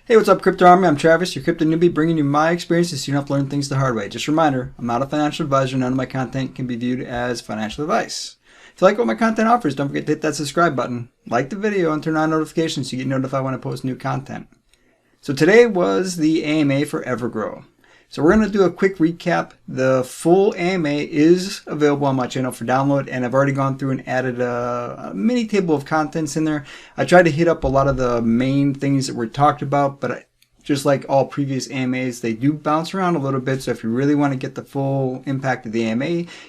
Hey, what's up, Crypto Army? I'm Travis, your crypto newbie, bringing you my experiences so you don't have to learn things the hard way. Just a reminder, I'm not a financial advisor. None of my content can be viewed as financial advice. If you like what my content offers, don't forget to hit that subscribe button, like the video, and turn on notifications so you get notified when I post new content. So today was the AMA for EverGrow. So we're going to do a quick recap. The full AMA is available on my channel for download, and I've already gone through and added a mini table of contents in there. I tried to hit up a lot of the main things that were talked about, but just like all previous AMAs, they do bounce around a little bit. So if you really want to get the full impact of the AMA,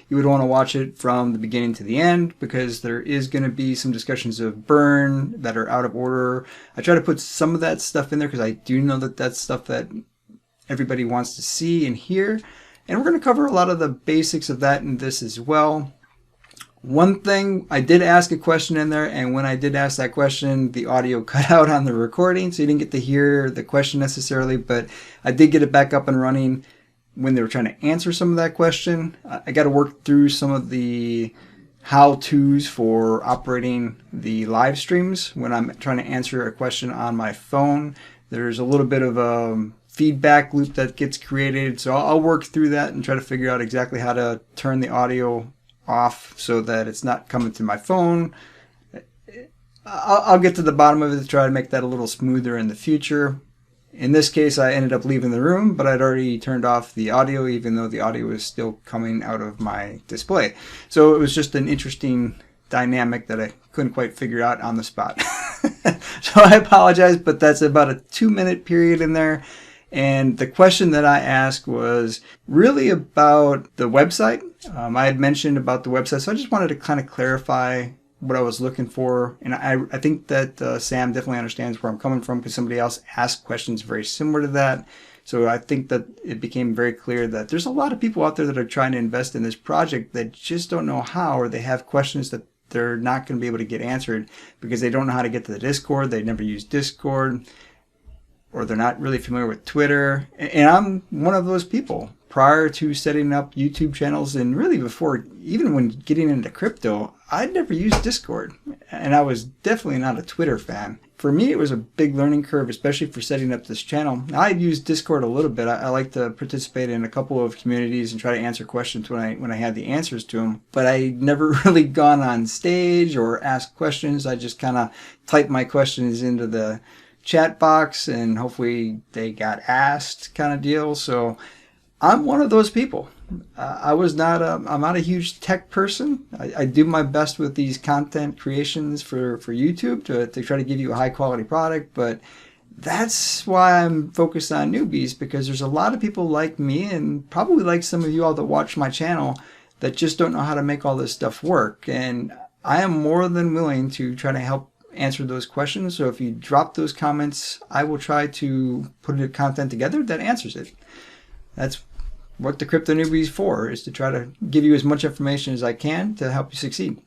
you would want to watch it from the beginning to the end, because there is going to be some discussions of burn that are out of order. I try to put some of that stuff in there because I do know that that's stuff that everybody wants to see and hear, and we're going to cover a lot of the basics of that in this as well. One thing, I did ask a question in there, and when I did ask that question, the audio cut out on the recording, so you didn't get to hear the question necessarily, but I did get it back up and running when they were trying to answer some of that question. I got to work through some of the how-tos for operating the live streams when I'm trying to answer a question on my phone. There's a little bit of a feedback loop that gets created, so I'll work through that and try to figure out exactly how to turn the audio off so that it's not coming to my phone. I'll get to the bottom of it to try to make that a little smoother in the future. In this case, I ended up leaving the room, but I'd already turned off the audio, even though the audio was still coming out of my display. So it was just an interesting dynamic that I couldn't quite figure out on the spot. So I apologize, but that's about a 2-minute period in there. And the question that I asked was really about the website. I had mentioned about the website, so I just wanted to kind of clarify what I was looking for. And I think that Sam definitely understands where I'm coming from, because somebody else asked questions very similar to that. So I think that it became very clear that there's a lot of people out there that are trying to invest in this project that just don't know how, or they have questions that they're not going to be able to get answered because they don't know how to get to the Discord. They never use Discord, or they're not really familiar with Twitter. And I'm one of those people. Prior to setting up YouTube channels, and really before, even when getting into crypto, I'd never used Discord. And I was definitely not a Twitter fan. For me, it was a big learning curve, especially for setting up this channel. I'd used Discord a little bit. I like to participate in a couple of communities and try to answer questions when I had the answers to them. But I never really gone on stage or asked questions. I just kind of typed my questions into the chat box and hopefully they got asked, kind of deal. So I'm one of those people. I'm not a huge tech person. I do my best with these content creations for YouTube to try to give you a high quality product, but that's why I'm focused on newbies, because there's a lot of people like me, and probably like some of you all that watch my channel, that just don't know how to make all this stuff work. And I am more than willing to try to help answer those questions. So if you drop those comments, I will try to put content together that answers it. That's what the Crypto Newbie is for, is to try to give you as much information as I can to help you succeed.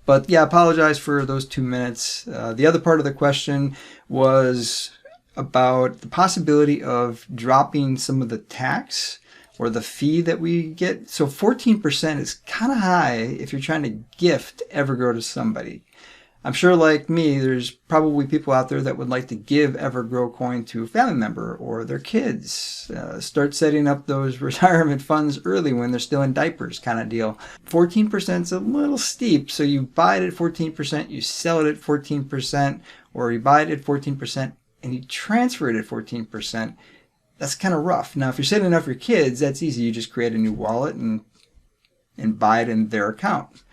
But yeah, I apologize for those 2 minutes. The other part of the question was about the possibility of dropping some of the tax or the fee that we get. So 14% is kind of high if you're trying to gift EverGrow to somebody. I'm sure, like me, there's probably people out there that would like to give EverGrow Coin to a family member or their kids. Start setting up those retirement funds early when they're still in diapers, kind of deal. 14% is a little steep, so you buy it at 14%, you sell it at 14%, or you buy it at 14% and you transfer it at 14%. That's kind of rough. Now, if you're setting it up for your kids, that's easy. You just create a new wallet and buy it in their account.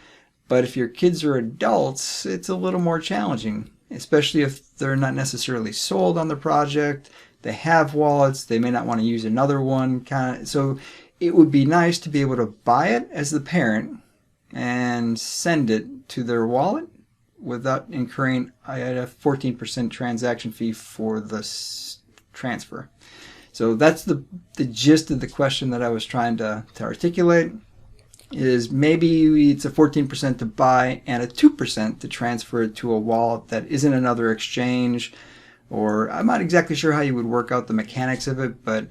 But if your kids are adults, it's a little more challenging, especially if they're not necessarily sold on the project. They have wallets. They may not want to use another one. So it would be nice to be able to buy it as the parent and send it to their wallet without incurring a 14% transaction fee for the transfer. So that's the gist of the question that I was trying to articulate. Is maybe it's a 14% to buy and a 2% to transfer it to a wallet that isn't another exchange, or I'm not exactly sure how you would work out the mechanics of it, but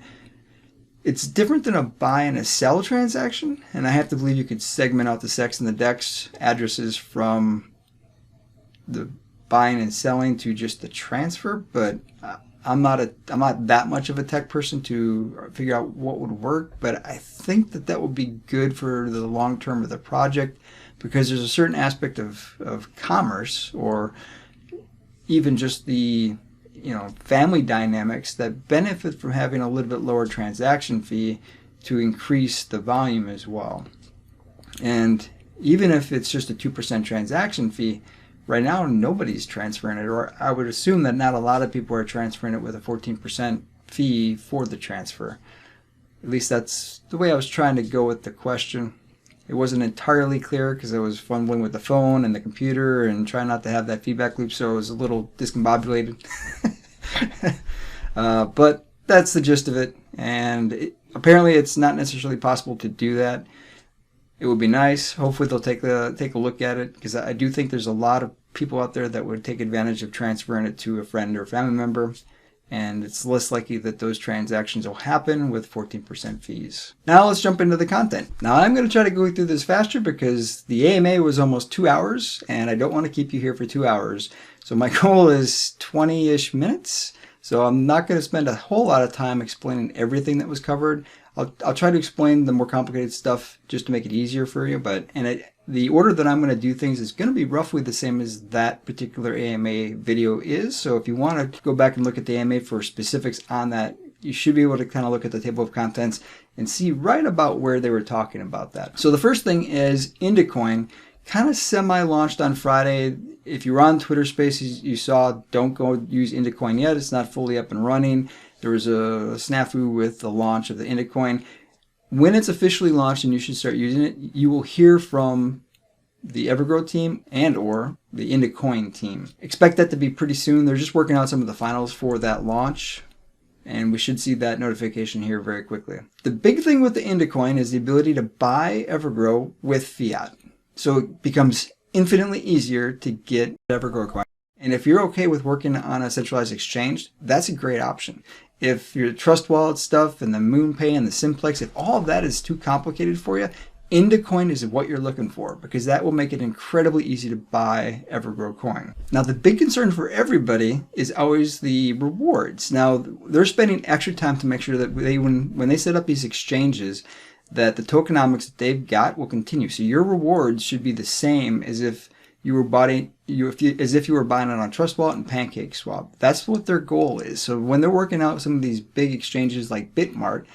it's different than a buy and a sell transaction, and I have to believe you could segment out the SEX and the DEX addresses from the buying and selling to just the transfer, but I'm not that much of a tech person to figure out what would work, but I think that would be good for the long term of the project, because there's a certain aspect of commerce, or even just the family dynamics, that benefit from having a little bit lower transaction fee to increase the volume as well. And even if it's just a 2% transaction fee, right now nobody's transferring it, or I would assume that not a lot of people are transferring it with a 14% fee for the transfer. At least that's the way I was trying to go with the question. It wasn't entirely clear because I was fumbling with the phone and the computer and trying not to have that feedback loop, so it was a little discombobulated. But that's the gist of it, and apparently it's not necessarily possible to do that. It would be nice. Hopefully they'll take a look at it, because I do think there's a lot of people out there that would take advantage of transferring it to a friend or a family member, and it's less likely that those transactions will happen with 14% fees. Now let's jump into the content. Now I'm going to try to go through this faster because the AMA was almost 2 hours, and I don't want to keep you here for 2 hours. So my goal is 20-ish minutes. So I'm not going to spend a whole lot of time explaining everything that was covered. I'll try to explain the more complicated stuff just to make it easier for you, the order that I'm going to do things is going to be roughly the same as that particular AMA video is. So if you want to go back and look at the AMA for specifics on that, you should be able to kind of look at the table of contents and see right about where they were talking about that. So the first thing is Indacoin kind of semi-launched on Friday. If you were on Twitter Spaces, you saw, don't go use Indacoin yet. It's not fully up and running. There was a snafu with the launch of the Indacoin. When it's officially launched and you should start using it, you will hear from the EverGrow team and or the Indacoin team. Expect that to be pretty soon. They're just working out some of the finals for that launch, and we should see that notification here very quickly. The big thing with the Indacoin is the ability to buy EverGrow with fiat. So it becomes infinitely easier to get EverGrow coin. And if you're okay with working on a centralized exchange, that's a great option. If your Trust Wallet stuff and the MoonPay and the Simplex, if all of that is too complicated for you, Indacoin is what you're looking for, because that will make it incredibly easy to buy EverGrow coin. Now the big concern for everybody is always the rewards. Now they're spending extra time to make sure that when they set up these exchanges, that the tokenomics that they've got will continue. So your rewards should be the same as if you were buying it on Trust Wallet and PancakeSwap. That's what their goal is. So when they're working out some of these big exchanges like Bitmart,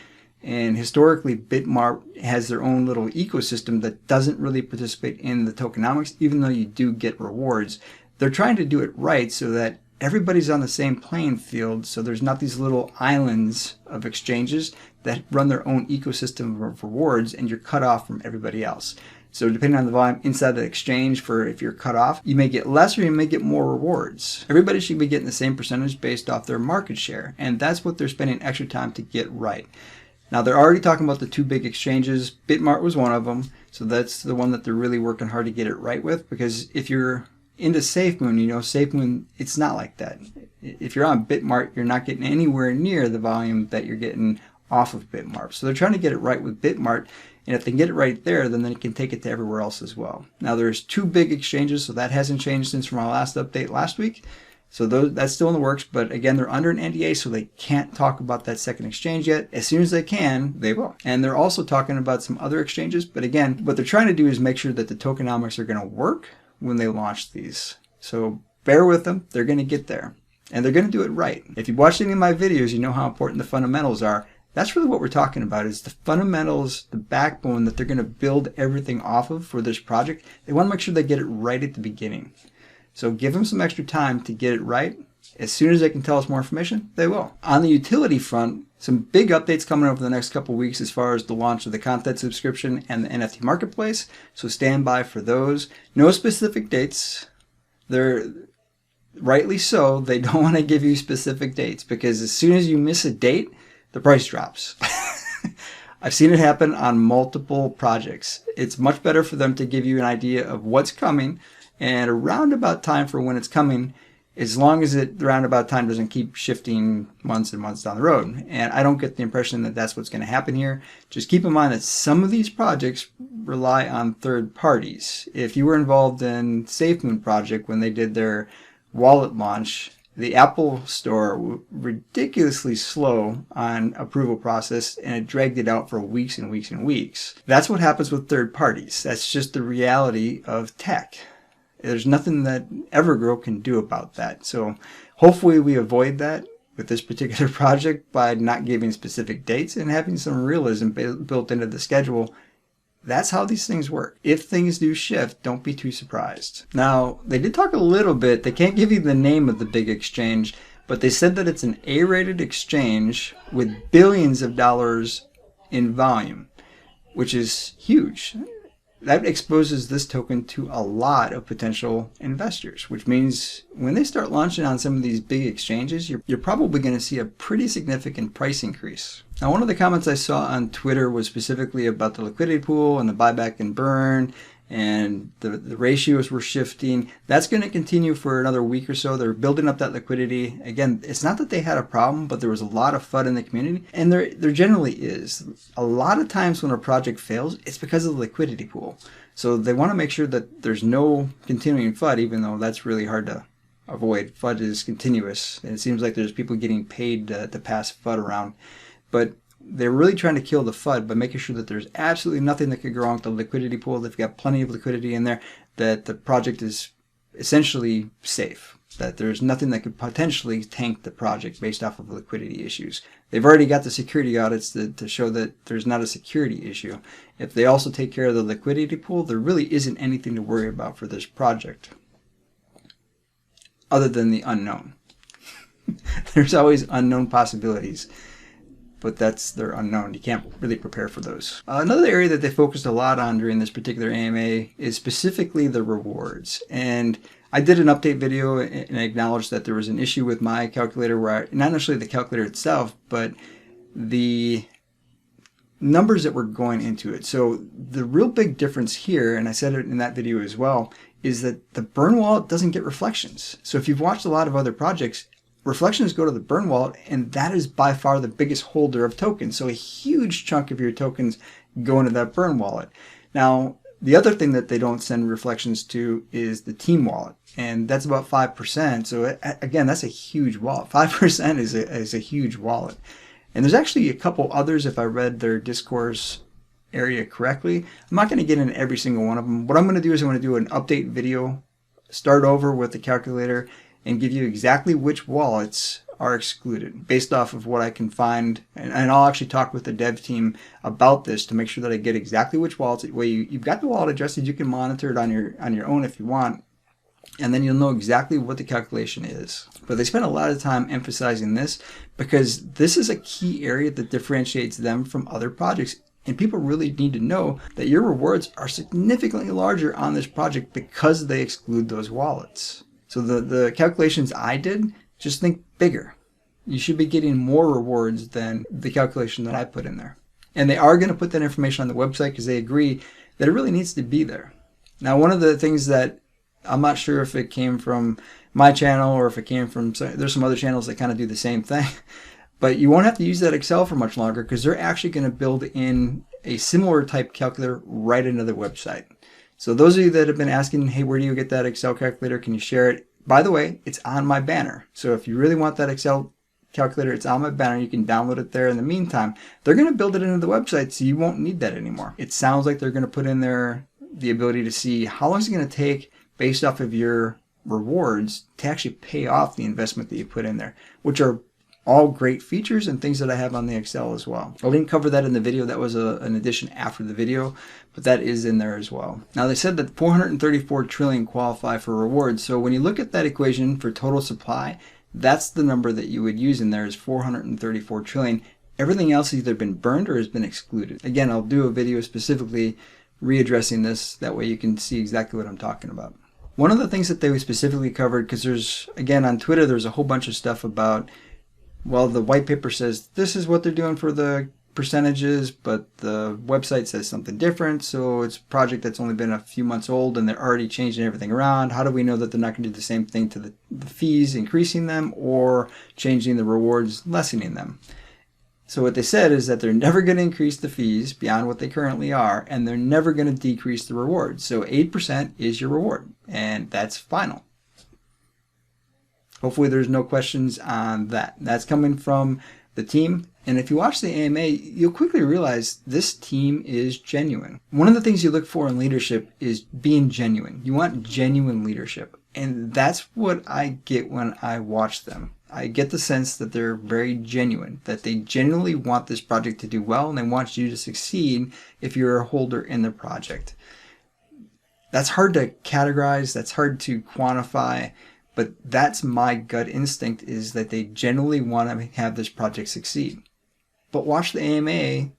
and historically Bitmart has their own little ecosystem that doesn't really participate in the tokenomics, even though you do get rewards, they're trying to do it right so that everybody's on the same playing field, so there's not these little islands of exchanges that run their own ecosystem of rewards and you're cut off from everybody else. So depending on the volume inside the exchange, for if you're cut off, you may get less or you may get more rewards. Everybody should be getting the same percentage based off their market share, and that's what they're spending extra time to get right. Now they're already talking about the two big exchanges. Bitmart was one of them, so that's the one that they're really working hard to get it right with, because if you're into Safemoon, Safemoon, it's not like that. If you're on Bitmart, you're not getting anywhere near the volume that you're getting off of Bitmart. So they're trying to get it right with Bitmart, and if they can get it right there, then they can take it to everywhere else as well. Now there's two big exchanges, so that hasn't changed since from our last update last week. So that's still in the works, but again, they're under an NDA, so they can't talk about that second exchange yet. As soon as they can, they will. And they're also talking about some other exchanges, but again, what they're trying to do is make sure that the tokenomics are going to work when they launch these. So bear with them, they're going to get there. And they're going to do it right. If you've watched any of my videos, you know how important the fundamentals are. That's really what we're talking about, is the fundamentals, the backbone that they're going to build everything off of for this project. They want to make sure they get it right at the beginning. So give them some extra time to get it right. As soon as they can tell us more information, they will. On the utility front, some big updates coming over the next couple weeks as far as the launch of the content subscription and the NFT marketplace. So stand by for those. No specific dates. They're rightly so. They don't want to give you specific dates, because as soon as you miss a date, the price drops. I've seen it happen on multiple projects. It's much better for them to give you an idea of what's coming and a roundabout time for when it's coming, as long as the roundabout time doesn't keep shifting months and months down the road. And I don't get the impression that that's what's going to happen here. Just keep in mind that some of these projects rely on third parties. If you were involved in Safemoon project when they did their wallet launch, the Apple Store was ridiculously slow on approval process, and it dragged it out for weeks and weeks and weeks. That's what happens with third parties. That's just the reality of tech. There's nothing that EverGrow can do about that. So hopefully we avoid that with this particular project by not giving specific dates and having some realism built into the schedule. That's how these things work. If things do shift, don't be too surprised. Now, they did talk a little bit. They can't give you the name of the big exchange, but they said that it's an A-rated exchange with billions of dollars in volume, which is huge. That exposes this token to a lot of potential investors, which means when they start launching on some of these big exchanges, you're probably going to see a pretty significant price increase. Now, one of the comments I saw on Twitter was specifically about the liquidity pool and the buyback and burn, and the ratios were shifting. That's going to continue for another week or so. They're building up that liquidity. Again, it's not that they had a problem, but there was a lot of FUD in the community, and there generally is. A lot of times when a project fails, it's because of the liquidity pool. So they want to make sure that there's no continuing FUD, even though that's really hard to avoid. FUD is continuous, and it seems like there's people getting paid to pass FUD around. But they're really trying to kill the FUD by making sure that there's absolutely nothing that could go wrong with the liquidity pool. They've got plenty of liquidity in there, that the project is essentially safe, that there's nothing that could potentially tank the project based off of liquidity issues. They've already got the security audits to show that there's not a security issue. If they also take care of the liquidity pool, there really isn't anything to worry about for this project other than the unknown. There's always unknown possibilities, but they're unknown. You can't really prepare for those. Another area that they focused a lot on during this particular AMA is specifically the rewards. And I did an update video and acknowledged that there was an issue with my calculator where not necessarily the calculator itself, but the numbers that were going into it. So the real big difference here, and I said it in that video as well, is that the burn wallet doesn't get reflections. So if you've watched a lot of other projects, reflections go to the burn wallet, and that is by far the biggest holder of tokens. So a huge chunk of your tokens go into that burn wallet. Now, the other thing that they don't send reflections to is the team wallet, and that's about 5%. So again, that's a huge wallet. 5% is a huge wallet. And there's actually a couple others if I read their discourse area correctly. I'm not going to get into every single one of them. What I'm going to do is I'm going to do an update video, start over with the calculator, and give you exactly which wallets are excluded based off of what I can find. And I'll actually talk with the dev team about this to make sure that I get exactly which wallets. That way you've got the wallet adjusted. You can monitor it on your own if you want, and then you'll know exactly what the calculation is. But they spend a lot of time emphasizing this because this is a key area that differentiates them from other projects. And people really need to know that your rewards are significantly larger on this project because they exclude those wallets. So the calculations I did, just think bigger. You should be getting more rewards than the calculation that I put in there. And they are going to put that information on the website because they agree that it really needs to be there. Now, one of the things that I'm not sure if it came from my channel or if it came from, there's some other channels that kind of do the same thing, but you won't have to use that Excel for much longer because they're actually going to build in a similar type calculator right into their website. So those of you that have been asking, hey, where do you get that Excel calculator? Can you share it? By the way, it's on my banner. So if you really want that Excel calculator, it's on my banner. You can download it there. In the meantime, they're going to build it into the website so you won't need that anymore. It sounds like they're going to put in there the ability to see how long is it going to take based off of your rewards to actually pay off the investment that you put in there, which are all great features and things that I have on the Excel as well. I didn't cover that in the video. That was an addition after the video, but that is in there as well. Now, they said that 434 trillion qualify for rewards. So when you look at that equation for total supply, that's the number that you would use in there is 434 trillion. Everything else has either been burned or has been excluded. Again, I'll do a video specifically readdressing this. That way you can see exactly what I'm talking about. One of the things that they specifically covered, because there's, again, on Twitter, there's a whole bunch of stuff about, well, the white paper says this is what they're doing for the percentages, but the website says something different. So it's a project that's only been a few months old and they're already changing everything around. How do we know that they're not going to do the same thing to the fees, increasing them, or changing the rewards, lessening them? So what they said is that they're never going to increase the fees beyond what they currently are, and they're never going to decrease the rewards. So 8% is your reward, and that's final. Hopefully there's no questions on that. That's coming from the team. And if you watch the AMA, you'll quickly realize this team is genuine. One of the things you look for in leadership is being genuine. You want genuine leadership. And that's what I get when I watch them. I get the sense that they're very genuine, that they genuinely want this project to do well and they want you to succeed if you're a holder in the project. That's hard to categorize, that's hard to quantify, but that's my gut instinct, is that they genuinely want to have this project succeed. But watch the AMA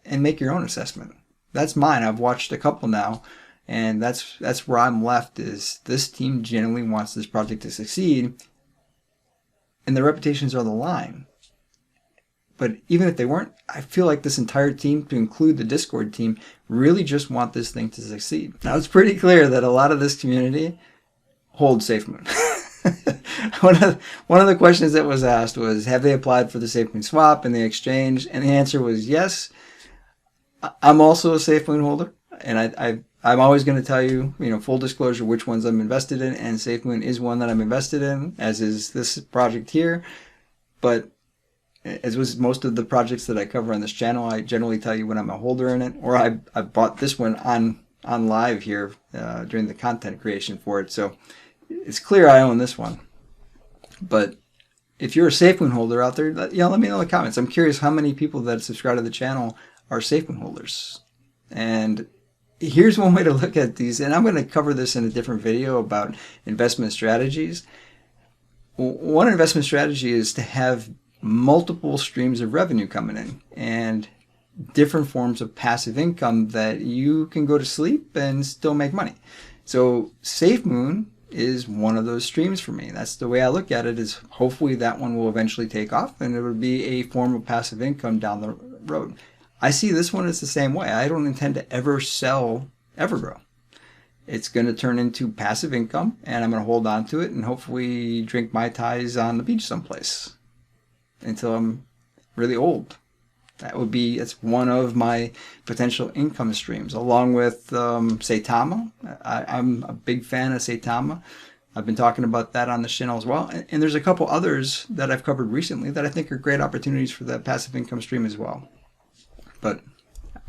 and make your own assessment. That's mine. I've watched a couple now, and that's where I'm left, is this team genuinely wants this project to succeed, and their reputations are on the line. But even if they weren't, I feel like this entire team, to include the Discord team, really just want this thing to succeed. Now, it's pretty clear that a lot of this community holds Safemoon. One of the questions that was asked was, have they applied for the Safemoon swap and the exchange? And the answer was yes. I'm also a Safemoon holder, and I'm always going to tell you, full disclosure, which ones I'm invested in, and Safemoon is one that I'm invested in, as is this project here. But as was most of the projects that I cover on this channel, I generally tell you when I'm a holder in it, or I bought this one on live here during the content creation for it. So it's clear I own this one. But if you're a Safemoon holder out there, let me know in the comments. I'm curious how many people that subscribe to the channel are Safemoon holders. And here's one way to look at these, and I'm going to cover this in a different video about investment strategies. One investment strategy is to have multiple streams of revenue coming in and different forms of passive income that you can go to sleep and still make money. So Safemoon is one of those streams for me. That's the way I look at it, is hopefully that one will eventually take off and it would be a form of passive income down the road. I see this one as the same way. I don't intend to ever sell EverGrow. It's going to turn into passive income, and I'm going to hold on to it and hopefully drink Mai Tais on the beach someplace until I'm really old. It's one of my potential income streams, along with Saitama. I'm a big fan of Saitama. I've been talking about that on the channel as well. And there's a couple others that I've covered recently that I think are great opportunities for that passive income stream as well. But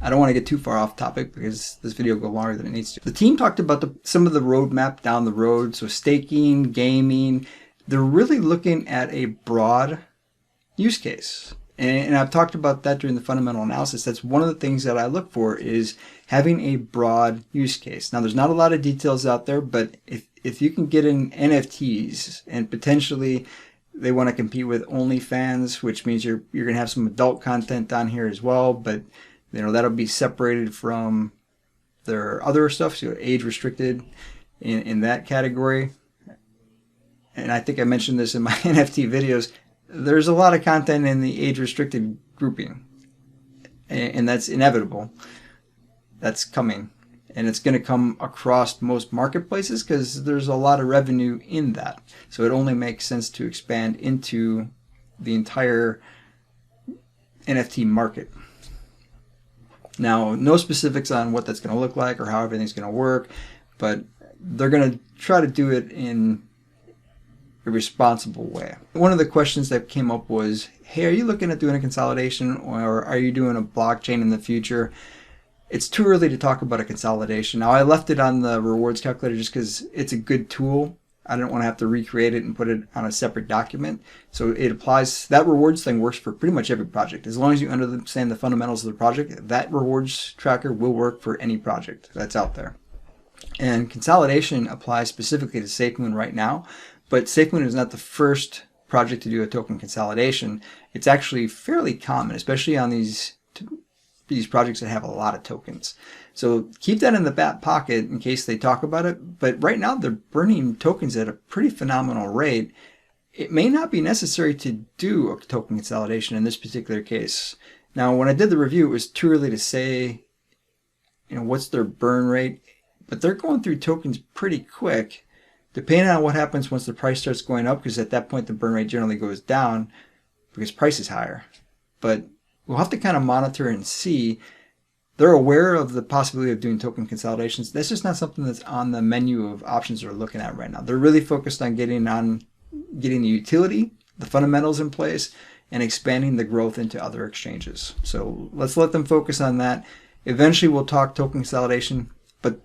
I don't want to get too far off topic because this video will go longer than it needs to. The team talked about some of the roadmap down the road. So staking, gaming, they're really looking at a broad use case. And I've talked about that during the fundamental analysis. That's one of the things that I look for, is having a broad use case. Now, there's not a lot of details out there, but if you can get in NFTs, and potentially they want to compete with OnlyFans, which means you're going to have some adult content on here as well, but that'll be separated from their other stuff, so age restricted in that category. And I think I mentioned this in my NFT videos. There's a lot of content in the age-restricted grouping, and that's inevitable. That's coming, and it's going to come across most marketplaces because there's a lot of revenue in that. So it only makes sense to expand into the entire NFT market. Now, no specifics on what that's going to look like or how everything's going to work, but they're going to try to do it in a responsible way. One of the questions that came up was, hey, are you looking at doing a consolidation, or are you doing a blockchain in the future? It's too early to talk about a consolidation. Now, I left it on the rewards calculator just because it's a good tool. I didn't want to have to recreate it and put it on a separate document. So it applies, that rewards thing works for pretty much every project. As long as you understand the fundamentals of the project, that rewards tracker will work for any project that's out there. And consolidation applies specifically to Safemoon right now. But Safemoon is not the first project to do a token consolidation. It's actually fairly common, especially on these projects that have a lot of tokens. So keep that in the back pocket in case they talk about it. But right now they're burning tokens at a pretty phenomenal rate. It may not be necessary to do a token consolidation in this particular case. Now, when I did the review, it was too early to say, what's their burn rate. But they're going through tokens pretty quick, depending on what happens once the price starts going up, because at that point the burn rate generally goes down because price is higher. But we'll have to kind of monitor and see. They're aware of the possibility of doing token consolidations. That's just not something that's on the menu of options they're looking at right now. They're really focused on getting on getting the utility, the fundamentals in place, and expanding the growth into other exchanges. So let's let them focus on that. Eventually we'll talk token consolidation, but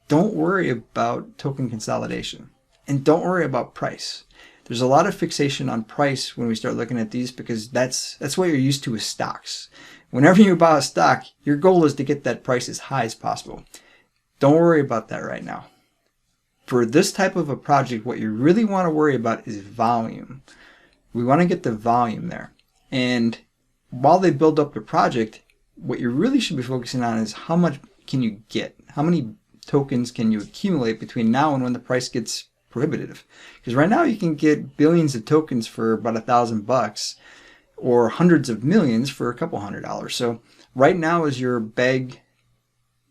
don't worry about token consolidation and don't worry about price. There's a lot of fixation on price when we start looking at these because that's what you're used to with stocks. Whenever you buy a stock, your goal is to get that price as high as possible. Don't worry about that right now. For this type of a project, what you really want to worry about is volume. We want to get the volume there. And while they build up the project, what you really should be focusing on is how much can you get? How many tokens can you accumulate between now and when the price gets prohibitive? Because right now you can get billions of tokens for about $1,000 or hundreds of millions for a couple $100. So right now is your big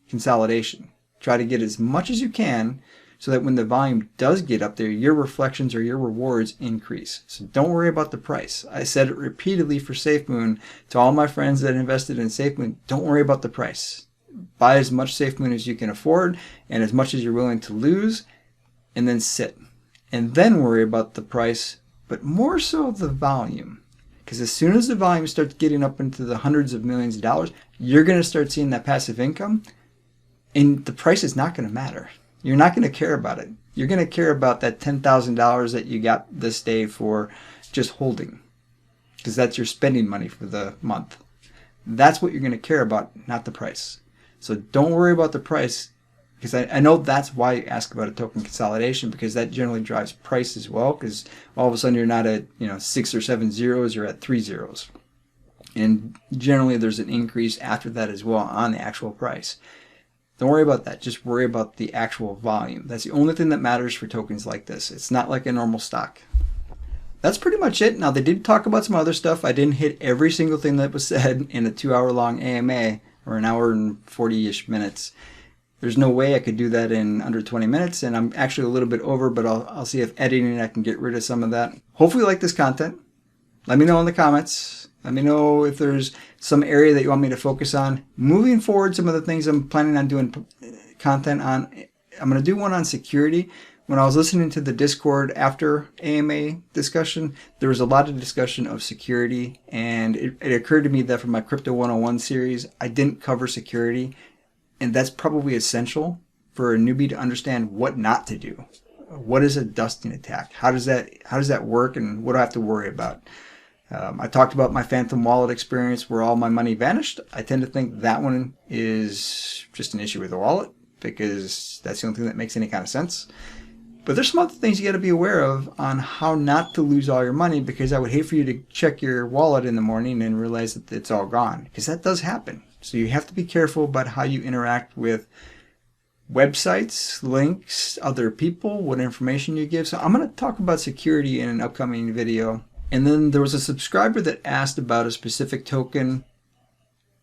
consolidation. Try to get as much as you can so that when the volume does get up there, your reflections or your rewards increase. So don't worry about the price. I said it repeatedly for Safemoon to all my friends that invested in Safemoon, don't worry about the price. Buy as much Safemoon as you can afford and as much as you're willing to lose, and then sit. And then worry about the price, but more so the volume. Because as soon as the volume starts getting up into the hundreds of millions of dollars, you're going to start seeing that passive income, and the price is not going to matter. You're not going to care about it. You're going to care about that $10,000 that you got this day for just holding, because that's your spending money for the month. That's what you're going to care about, not the price. So don't worry about the price, because I know that's why you ask about a token consolidation, because that generally drives price as well, because all of a sudden you're not at 6 or 7 zeros, you're at 3 zeros. And generally there's an increase after that as well on the actual price. Don't worry about that. Just worry about the actual volume. That's the only thing that matters for tokens like this. It's not like a normal stock. That's pretty much it. Now, they did talk about some other stuff. I didn't hit every single thing that was said in a 2-hour-long AMA, or an hour and 40-ish minutes. There's no way I could do that in under 20 minutes, and I'm actually a little bit over, but I'll see if editing I can get rid of some of that. Hopefully you like this content. Let me know in the comments. Let me know if there's some area that you want me to focus on. Moving forward, some of the things I'm planning on doing content on, I'm going to do one on security. When I was listening to the Discord after AMA discussion, there was a lot of discussion of security, and it occurred to me that for my Crypto 101 series, I didn't cover security, and that's probably essential for a newbie to understand what not to do. What is a dusting attack? How does that work, and what do I have to worry about? I talked about my Phantom Wallet experience where all my money vanished. I tend to think that one is just an issue with the wallet, because that's the only thing that makes any kind of sense. But there's some other things you got to be aware of on how not to lose all your money, because I would hate for you to check your wallet in the morning and realize that it's all gone, because that does happen. So you have to be careful about how you interact with websites, links, other people, what information you give. So I'm going to talk about security in an upcoming video. And then there was a subscriber that asked about a specific token.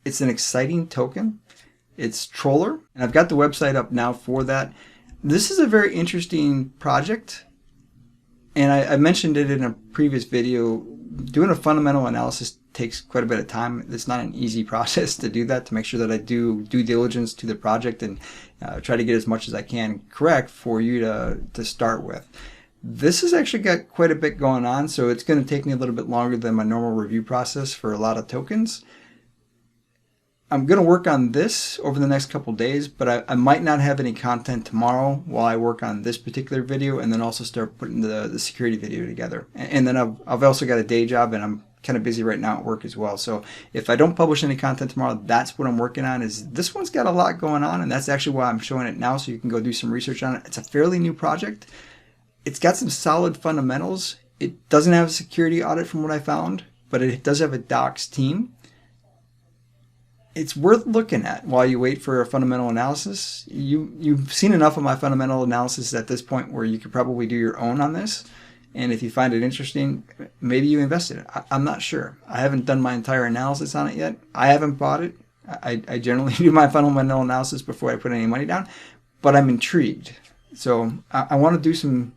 It's an exciting token. It's Troller, and I've got the website up now for that. This is a very interesting project, and I mentioned it in a previous video. Doing a fundamental analysis takes quite a bit of time. It's not an easy process to do that, to make sure that I do due diligence to the project and try to get as much as I can correct for you to start with. This has actually got quite a bit going on, so it's going to take me a little bit longer than my normal review process for a lot of tokens. I'm going to work on this over the next couple days, but I might not have any content tomorrow while I work on this particular video, and then also start putting the security video together. And then I've also got a day job, and I'm kind of busy right now at work as well. So if I don't publish any content tomorrow, that's what I'm working on. Is this one's got a lot going on, and that's actually why I'm showing it now, so you can go do some research on it. It's a fairly new project. It's got some solid fundamentals. It doesn't have a security audit from what I found, but it does have a docs team. It's worth looking at while you wait for a fundamental analysis. You've seen enough of my fundamental analysis at this point where you could probably do your own on this. And if you find it interesting, maybe you invest in it. I'm not sure. I haven't done my entire analysis on it yet. I haven't bought it. I generally do my fundamental analysis before I put any money down, but I'm intrigued. So I want to do some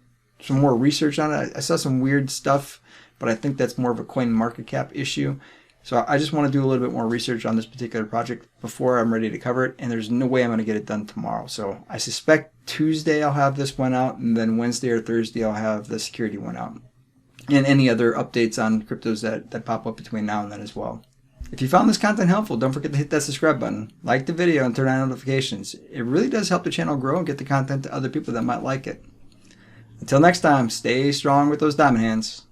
more research on it. I saw some weird stuff, but I think that's more of a coin market cap issue. So I just want to do a little bit more research on this particular project before I'm ready to cover it, and there's no way I'm going to get it done tomorrow. So I suspect Tuesday I'll have this one out, and then Wednesday or Thursday I'll have the security one out. and any other updates on cryptos that pop up between now and then as well. If you found this content helpful, don't forget to hit that subscribe button, like the video, and turn on notifications. It really does help the channel grow and get the content to other people that might like it. Until next time, stay strong with those diamond hands.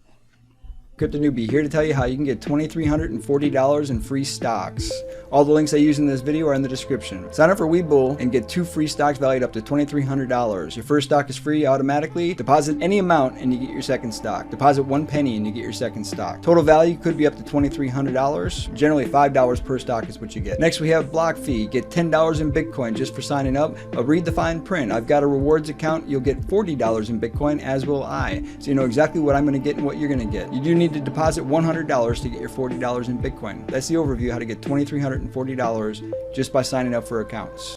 Crypto Newbie here to tell you how you can get $2,340 in free stocks. All the links I use in this video are in the description. Sign up for Webull and get 2 free stocks valued up to $2,300. Your first stock is free automatically. Deposit any amount and you get your second stock. Deposit 1 penny and you get your second stock. Total value could be up to $2,300. Generally $5 per stock is what you get. Next we have block fee. Get $10 in Bitcoin just for signing up. Read the fine print. I've got a rewards account. You'll get $40 in Bitcoin, as will I. So you know exactly what I'm going to get and what you're going to get. You do need to deposit $100 to get your $40 in Bitcoin. That's the overview how to get $2,340 just by signing up for accounts.